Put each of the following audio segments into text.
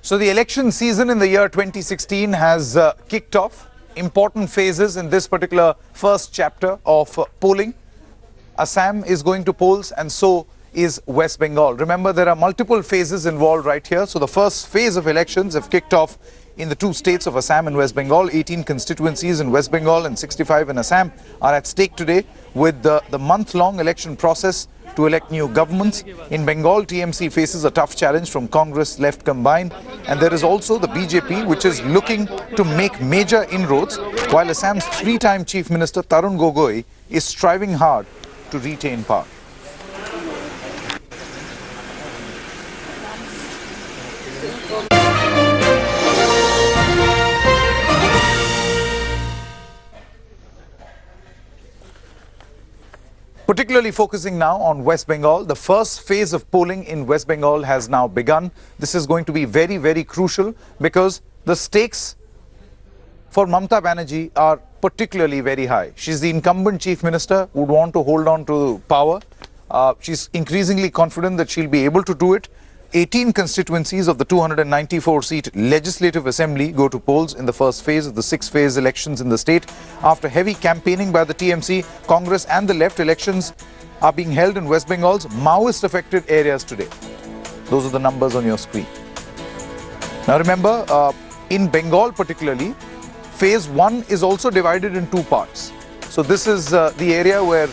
So the election season in the year 2016 has kicked off. Important phases in this particular first chapter of polling. Assam is going to polls and so is West Bengal. Remember, there are multiple phases involved right here. So the first phase of elections have kicked off in the two states of Assam and West Bengal. 18 constituencies in West Bengal and 65 in Assam are at stake today with the month-long election process to elect new governments. In Bengal, TMC faces a tough challenge from Congress left combined, and there is also the BJP, which is looking to make major inroads, while Assam's three-time Chief Minister Tarun Gogoi is striving hard to retain power. Particularly focusing now on West Bengal, the first phase of polling in West Bengal has now begun. This is going to be very, very crucial because the stakes for Mamata Banerjee are particularly very high. She's the incumbent chief minister who would want to hold on to power. She's increasingly confident that she'll be able to do it. 18 constituencies of the 294-seat Legislative Assembly go to polls in the first phase of the six-phase elections in the state. After heavy campaigning by the TMC, Congress and the left, elections are being held in West Bengal's Maoist-affected areas today. Those are the numbers on your screen. Now remember, in Bengal particularly, phase 1 is also divided in two parts. So this is the area where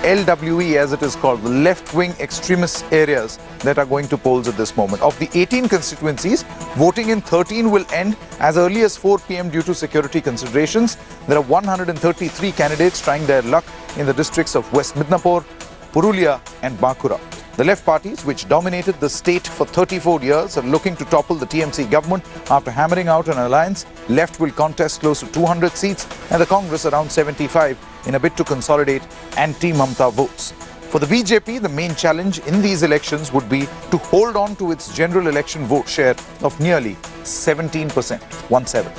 LWE, as it is called, the left-wing extremist areas that are going to polls at this moment. Of the 18 constituencies, voting in 13 will end as early as 4 p.m. due to security considerations. There are 133 candidates trying their luck in the districts of West Midnapore, Purulia and Bankura. The left parties, which dominated the state for 34 years, are looking to topple the TMC government after hammering out an alliance. Left will contest close to 200 seats and the Congress around 75 in a bid to consolidate anti-Mamata votes. For the BJP, the main challenge in these elections would be to hold on to its general election vote share of nearly 17%, 17.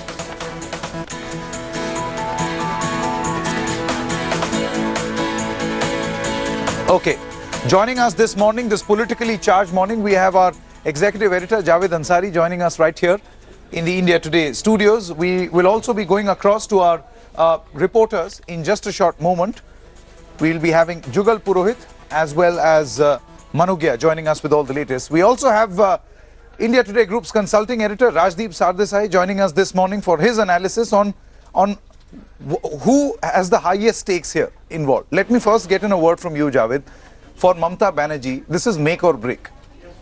Okay. Joining us this morning, this politically charged morning, we have our executive editor Javed Ansari joining us right here in the India Today studios. We will also be going across to our reporters in just a short moment. We'll be having Jugal Purohit as well as Manugya joining us with all the latest. We also have India Today Group's consulting editor Rajdeep Sardesai joining us this morning for his analysis on who has the highest stakes here involved. Let me first get in a word from you, Javed. For Mamata Banerjee, this is make or break,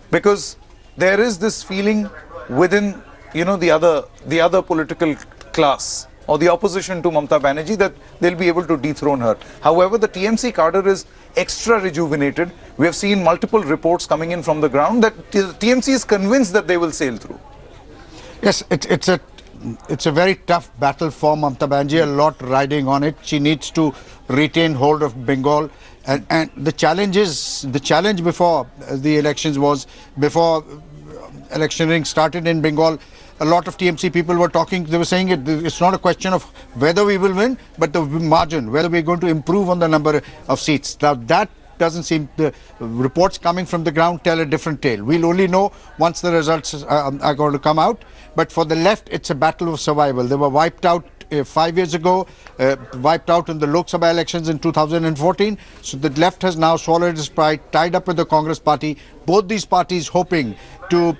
because there is this feeling within, the other political class or the opposition to Mamata Banerjee that they'll be able to dethrone her. However, the TMC cadre is extra rejuvenated. We have seen multiple reports coming in from the ground that TMC is convinced that they will sail through. Yes, it's a very tough battle for Mamata Banerjee, a lot riding on it. She needs to retain hold of Bengal. And the challenge before the elections was, before electioneering started in Bengal, a lot of TMC people were talking, they were saying it's not a question of whether we will win, but the margin, whether we're going to improve on the number of seats. Now that doesn't seem, the reports coming from the ground tell a different tale. We'll only know once the results are going to come out. But for the left, it's a battle of survival. They were wiped out 5 years ago, wiped out in the Lok Sabha elections in 2014. So the left has now swallowed its pride, tied up with the Congress party. Both these parties hoping to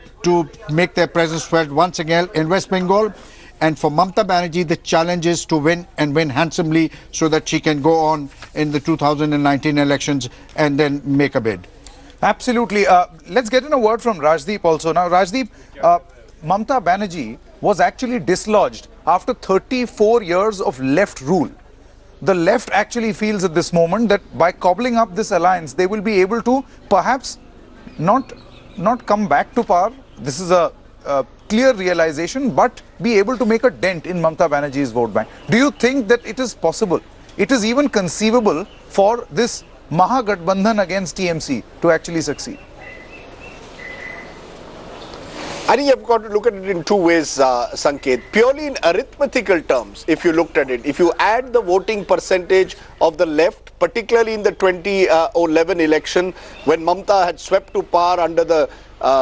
make their presence felt once again in West Bengal. And for Mamata Banerjee, the challenge is to win and win handsomely so that she can go on in the 2019 elections and then make a bid. Absolutely. Let's get in a word from Rajdeep also. Now, Rajdeep, Mamata Banerjee was actually dislodged after 34 years of left rule. The left actually feels at this moment that by cobbling up this alliance, they will be able to perhaps not come back to power. This is a clear realization, but be able to make a dent in Mamata Banerjee's vote bank. Do you think that it is possible, it is even conceivable for this Mahagathbandhan against TMC to actually succeed? I think you've got to look at it in two ways, Sanket. Purely in arithmetical terms, if you looked at it, if you add the voting percentage of the left, particularly in the 2011 election, when Mamata had swept to power under the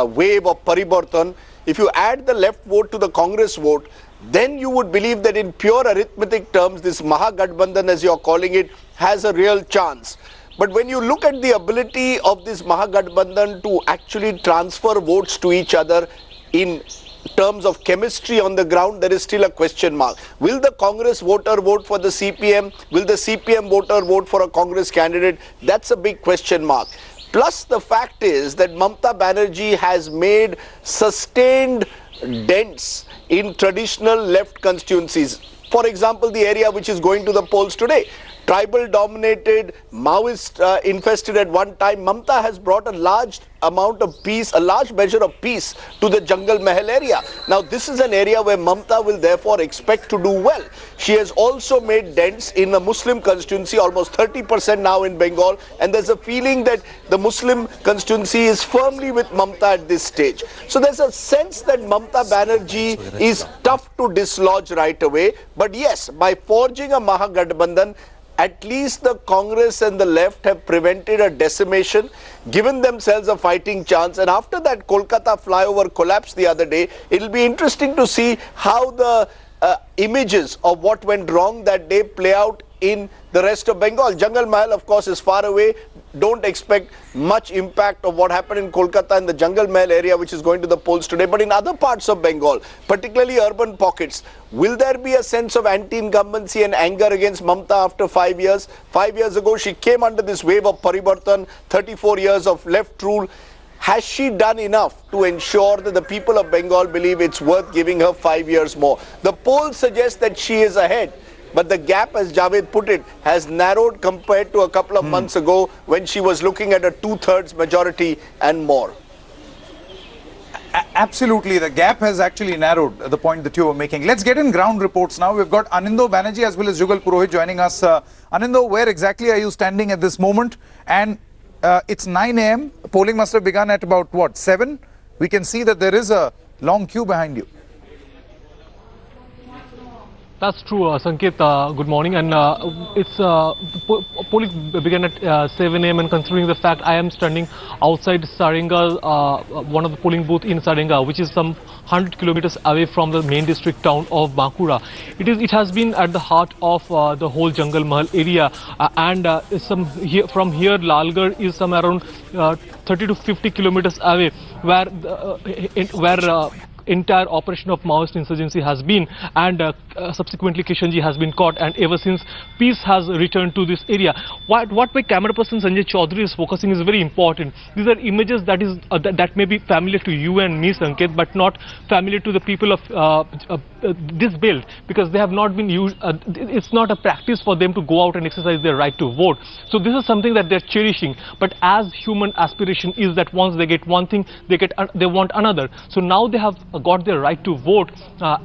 wave of Paribartan, if you add the left vote to the Congress vote, then you would believe that in pure arithmetic terms, this Mahagathbandhan, as you're calling it, has a real chance. But when you look at the ability of this Mahagathbandhan to actually transfer votes to each other in terms of chemistry on the ground, there is still a question mark. Will the Congress voter vote for the CPM? Will the CPM voter vote for a Congress candidate? That's a big question mark. Plus, the fact is that Mamata Banerjee has made sustained dents in traditional left constituencies. For example, the area which is going to the polls today, tribal dominated, Maoist infested at one time. Mamata has brought a large amount of peace, a large measure of peace to the Jungle Mahal area. Now this is an area where Mamata will therefore expect to do well. She has also made dents in a Muslim constituency, almost 30% now in Bengal, and there's a feeling that the Muslim constituency is firmly with Mamata at this stage. So there's a sense that Mamata Banerjee is tough to dislodge right away, but yes, by forging a Mahagathbandhan, at least the Congress and the left have prevented a decimation, given themselves a fighting chance. And after that Kolkata flyover collapse the other day, it will be interesting to see how the images of what went wrong that day play out in the rest of Bengal. Jungle Mahal, of course, is far away. Don't expect much impact of what happened in Kolkata in the Jungle Mahal area, which is going to the polls today. But in other parts of Bengal, particularly urban pockets, will there be a sense of anti-incumbency and anger against Mamata after 5 years? 5 years ago, she came under this wave of Parivartan, 34 years of left rule. Has she done enough to ensure that the people of Bengal believe it's worth giving her 5 years more? The polls suggest that she is ahead. But the gap, as Javed put it, has narrowed compared to a couple of months ago when she was looking at a 2/3 majority and more. Absolutely, the gap has actually narrowed, the point that you were making. Let's get in ground reports now. We've got Anindo Banerjee as well as Jugal Purohit joining us. Anindo, where exactly are you standing at this moment? And it's 9 a.m. Polling must have begun at about, what, 7? We can see that there is a long queue behind you. That's true, Sanket. Good morning. And polling began at 7 a.m. and considering the fact I am standing outside Sarenga, one of the polling booth in Sarenga, which is some 100 kilometers away from the main district town of Bankura. It has been at the heart of the whole Jungle Mahal area, and from here Lalgarh is somewhere around 30 to 50 kilometers away, where entire operation of Maoist insurgency has been, and subsequently Kishanji has been caught, and ever since peace has returned to this area. What my camera person Sanjay Chaudhary is focusing is very important. These are images that may be familiar to you and me, Sanket, but not familiar to the people of this belt, because they have not been used. It's not a practice for them to go out and exercise their right to vote. So this is something that they're cherishing. But as human aspiration is that once they get one thing, they want another. So now they have got their right to vote,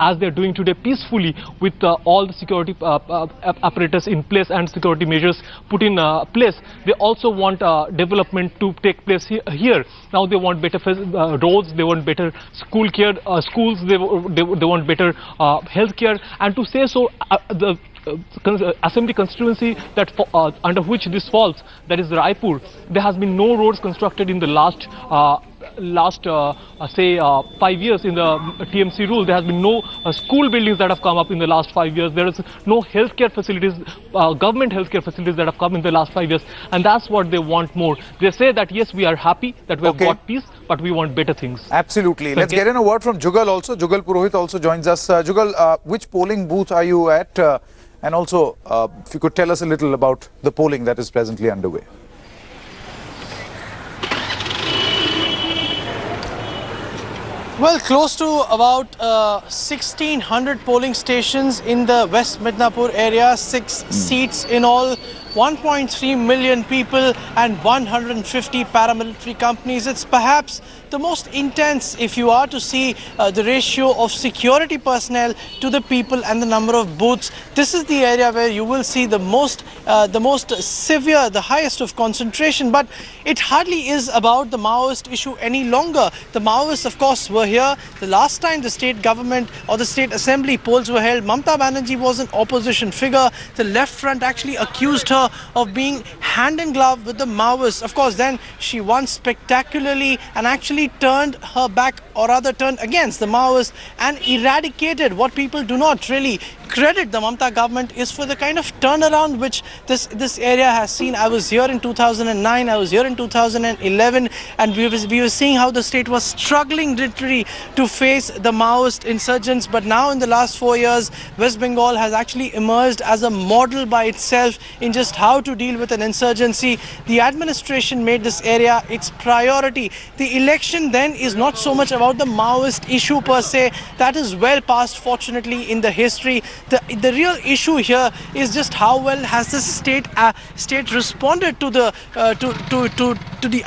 as they're doing today peacefully, with all the security apparatus in place and security measures put in place. They also want development to take place here. Now they want better roads, they want better schools, they want better health care. And to say so, the assembly constituency that under which this falls, that is Raipur, there has been no roads constructed in the last 5 years in the TMC rule. There has been no school buildings that have come up in the last 5 years. There is no healthcare facilities, government healthcare facilities that have come in the last 5 years, and that's what they want more. They say that yes, we are happy that we have got peace, but we want better things. Absolutely. Let's get in a word from Jugal also. Jugal Purohit also joins us. Jugal, which polling booth are you at? And also, if you could tell us a little about the polling that is presently underway. Well, close to about 1,600 polling stations in the West Midnapur area, 6 seats in all, 1.3 million people and 150 paramilitary companies. It's perhaps the most intense if you are to see the ratio of security personnel to the people and the number of booths. This is the area where you will see the most severe, the highest of concentration. But it hardly is about the Maoist issue any longer. The Maoists, of course, were here. The last time the state government or the state assembly polls were held, Mamata Banerjee was an opposition figure. The left front actually accused her of being hand in glove with the Maoists. Of course, then she won spectacularly and actually turned her back or rather turned against the Maoists and eradicated. What people do not really credit the Mamata government is for the kind of turnaround which this area has seen. I was here in 2009, I was here in 2011, and we were seeing how the state was struggling literally to face the Maoist insurgents. But now in the last 4 years, West Bengal has actually emerged as a model by itself in just how to deal with an insurgency. The administration made this area its priority. The election then is not so much about the Maoist issue per se. That is well past, fortunately, in the history. The real issue here is just how well has the state responded to the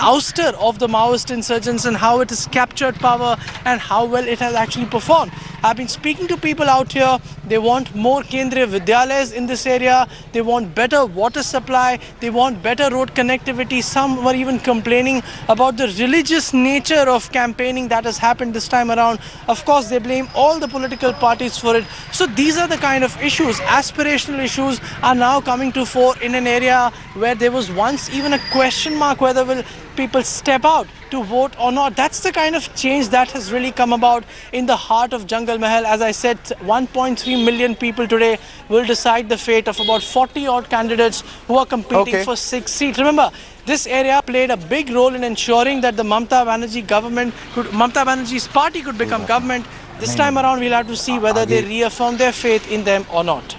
ouster of the Maoist insurgents, and how it has captured power and how well it has actually performed. I've been speaking to people out here. They want more Kendriya Vidyalayas in this area. They want better water supply. They want better road connectivity. Some were even complaining about the religious nature of campaigning that has happened this time around. Of course, they blame all the political parties for it. So these are the kind of issues, aspirational issues, are now coming to fore in an area where there was once even a question mark whether will people step out to vote or not. That's the kind of change that has really come about in the heart of Jungle Mahal. As I said, 1.3 million people today will decide the fate of about 40 odd candidates who are competing for 6 seats. Remember, this area played a big role in ensuring that the Mamata Banerjee's party could become government. This time around, we'll have to see whether they reaffirm their faith in them or not.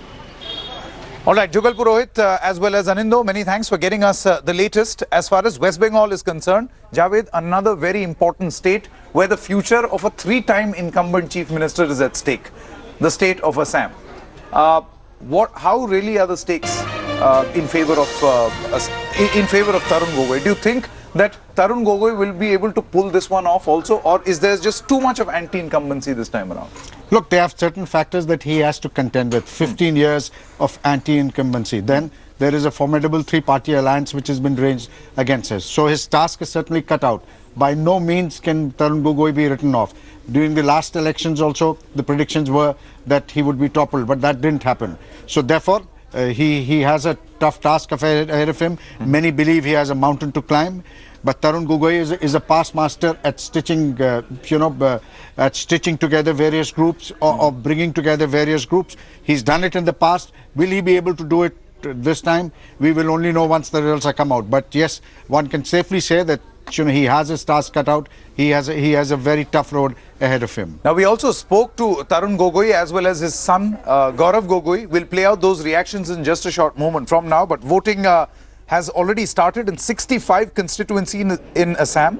All right, Jugal Purohit as well as Anindo, many thanks for getting us the latest. As far as West Bengal is concerned, Javed, another very important state where the future of a 3-time incumbent chief minister is at stake, the state of Assam. How really are the stakes in favor of Tarun Gogoi? Do you think that Tarun Gogoi will be able to pull this one off also, or is there just too much of anti-incumbency this time around? Look, they have certain factors that he has to contend with. 15 years of anti-incumbency. Then there is a formidable 3-party alliance which has been ranged against us. So his task is certainly cut out. By no means can Tarun Gogoi be written off. During the last elections also, the predictions were that he would be toppled, but that didn't happen. So therefore, he has a tough task ahead of him. Many believe he has a mountain to climb. But Tarun Gogoi is a past master at stitching, together various groups or bringing together various groups. He's done it in the past. Will he be able to do it this time? We will only know once the results are come out. But yes, one can safely say that he has his task cut out. He has a very tough road ahead of him. Now, we also spoke to Tarun Gogoi as well as his son, Gaurav Gogoi. We'll play out those reactions in just a short moment from now. But voting has already started in 65 constituencies in Assam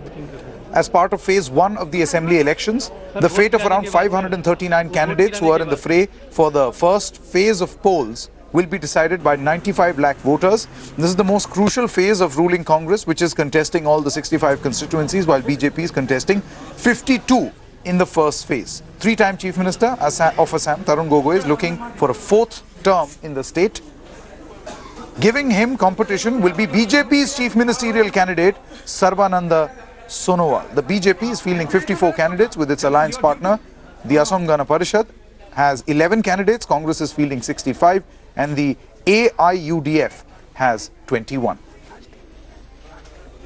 as part of phase 1 of the assembly elections. The fate of around 539 candidates who are in the fray for the first phase of polls will be decided by 95 lakh voters. This is the most crucial phase of ruling Congress, which is contesting all the 65 constituencies, while BJP is contesting 52 in the first phase. 3-time Chief Minister of Assam, Tarun Gogoi, is looking for a 4th term in the state. Giving him competition will be BJP's chief ministerial candidate, Sarbananda Sonowal. The BJP is fielding 54 candidates with its alliance partner. The Assam Gana Parishad has 11 candidates. Congress is fielding 65 and the AIUDF has 21.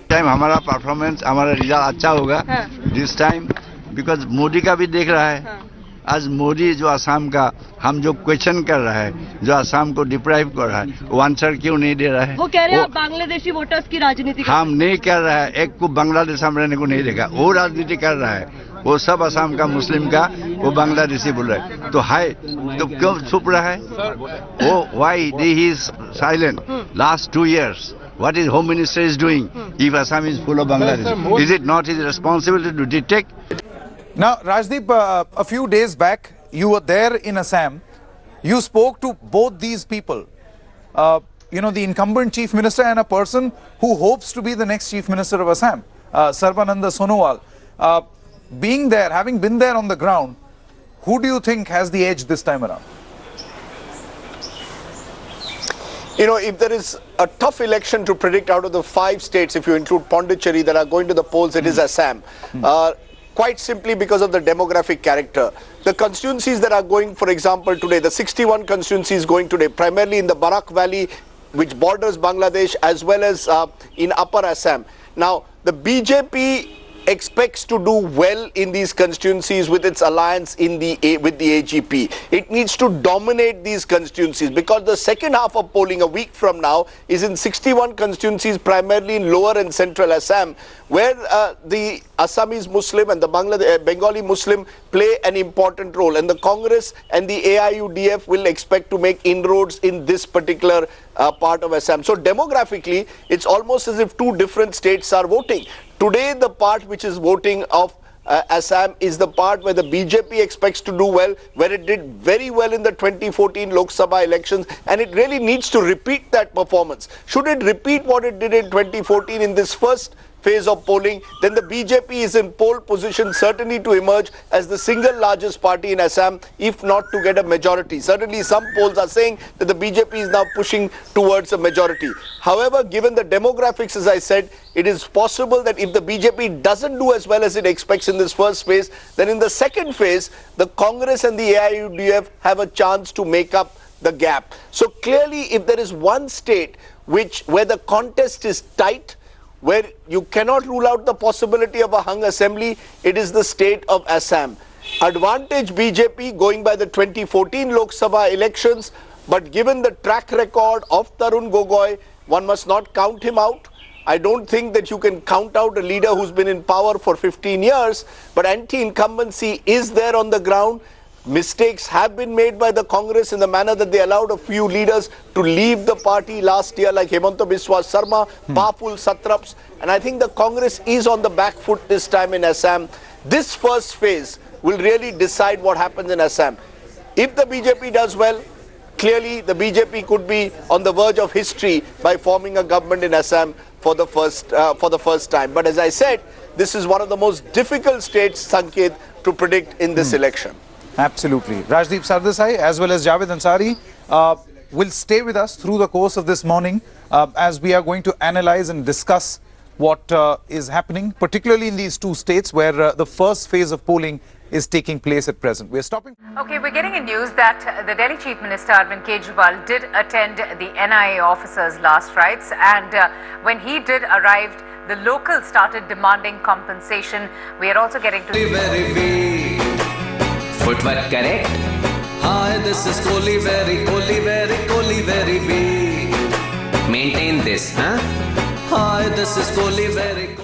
Time हमारा performance हमारा result अच्छा होगा this time because Modi का भी देख रहा है आज मोदी जो असम का हम जो क्वेश्चन कर रहा है जो असम को डिप्राइव कर रहा है वो आंसर क्यों नहीं दे रहा है वो कह रहे हैं बांग्लादेशी वोटर्स की राजनीति हम नहीं कर रहा है एक को बांग्लादेश हम रहने को नहीं देगा वो राजनीति कर रहा है वो सब असम का मुस्लिम का वो बांग्लादेशी बोल रहा है तो है तो क्यों छुप रहा है वो why he is silent last 2 years what is home minister is doing if Assam is full of Bangladesh? Is it not his responsibility to detect? Now, Rajdeep, a few days back, you were there in Assam. You spoke to both these people. The incumbent chief minister and a person who hopes to be the next chief minister of Assam, Sarbananda Sonowal. Being there, having been there on the ground, who do you think has the edge this time around? If there is a tough election to predict out of the 5 states, if you include Pondicherry, that are going to the polls, it is Assam. Quite simply because of the demographic character. The constituencies that are going, for example, today, the 61 constituencies going today, primarily in the Barak Valley, which borders Bangladesh, as well as in Upper Assam. Now, the BJP expects to do well in these constituencies with its alliance with the AGP. It needs to dominate these constituencies, because the second half of polling a week from now is in 61 constituencies, primarily in lower and central Assam, where the Assamese Muslim and the Bengali Muslim play an important role, and the Congress and the AIUDF will expect to make inroads in this particular part of Assam. So demographically, it's almost as if two different states are voting. Today, the part which is voting of Assam is the part where the BJP expects to do well, where it did very well in the 2014 Lok Sabha elections, and it really needs to repeat that performance. Should it repeat what it did in 2014 in this first phase of polling, then the BJP is in pole position certainly to emerge as the single largest party in Assam, if not to get a majority. Certainly some polls are saying that the BJP is now pushing towards a majority. However, given the demographics, as I said, it is possible that if the BJP doesn't do as well as it expects in this first phase, then in the second phase, the Congress and the AIUDF have a chance to make up the gap. So clearly, if there is one state where the contest is tight, where you cannot rule out the possibility of a hung assembly, it is the state of Assam. Advantage BJP going by the 2014 Lok Sabha elections, but given the track record of Tarun Gogoi, one must not count him out. I don't think that you can count out a leader who's been in power for 15 years, but anti-incumbency is there on the ground. Mistakes have been made by the Congress in the manner that they allowed a few leaders to leave the party last year, like Hemanta Biswa Sarma, powerful satraps. And I think the Congress is on the back foot this time in Assam. This first phase will really decide what happens in Assam. If the BJP does well, clearly the BJP could be on the verge of history by forming a government in Assam for the first time. But as I said, this is one of the most difficult states, Sanket, to predict in this election. Absolutely. Rajdeep Sardesai as well as Javed Ansari will stay with us through the course of this morning as we are going to analyze and discuss what is happening, particularly in these two states where the first phase of polling is taking place at present. We're stopping. Okay, we're getting a news that the Delhi Chief Minister Arvind Kejriwal did attend the NIA officers' last rites, and when he did arrive, the locals started demanding compensation. We are also getting to... Footwork correct? Hi, this is Kohli very big. Maintain this, huh? Hi, this is Kohli very